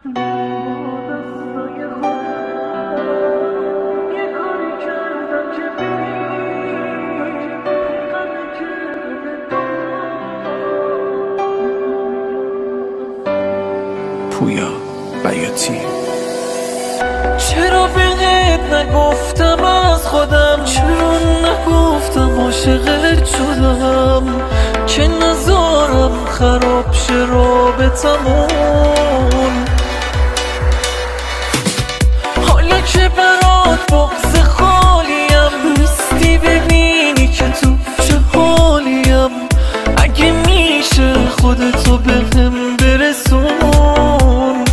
پویا بیاتی. چرا بهت نگفتم از خودم، چرا نگفتم عاشقت شدم، که نذارم خراب شه رابطمون. حالا که برات بغض خالیم، نیستی ببینی که تو چه حالیم. اگه میشه خودتو بهم برسون،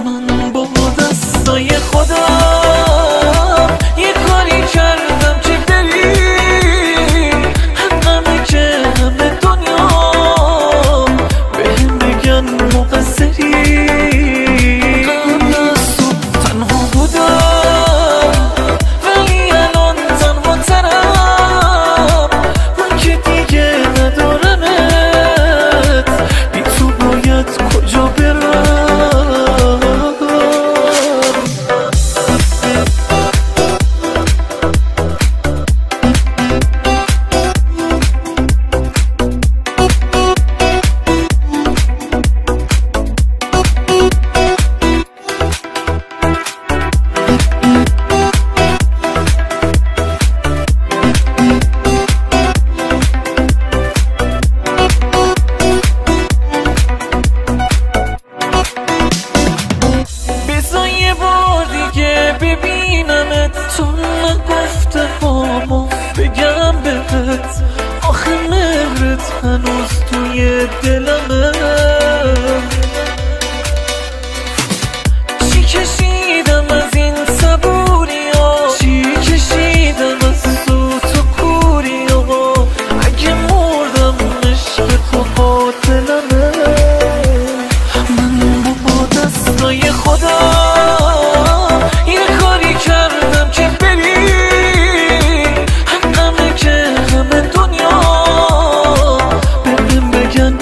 من با دستای خودم یه کاری کردم که بری همه که همه دنیا بهم بگن مقصری. قبل از تو تنها بودم ولی الان تنها ترم، من که دیگه ندارمت، بی تو باید کجا برم. یه بار دیگه ببینمت، تو نگفته بامو بگم بهت، آخه مهرت هنوز توی دلمه. چی کشیدم از این صبوری ها، چی کشیدم از سوت و کوری ها، اگه مردم عشق تو قاتلمه. من با دستای خودم یه کاری کردم که بری همه که همه دنیا بهم بگن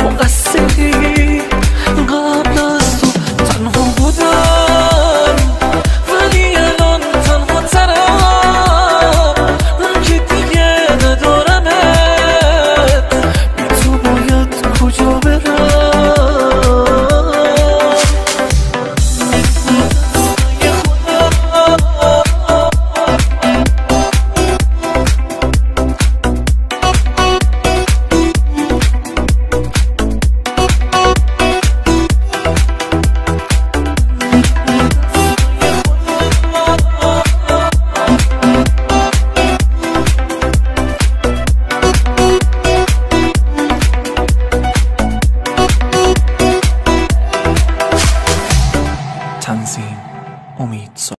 مقصری. قبل از تو تنها بودم ولی الان تنها ترم، من که دیگه ندارمت، بی تو باید کجا برم. تنظیم امید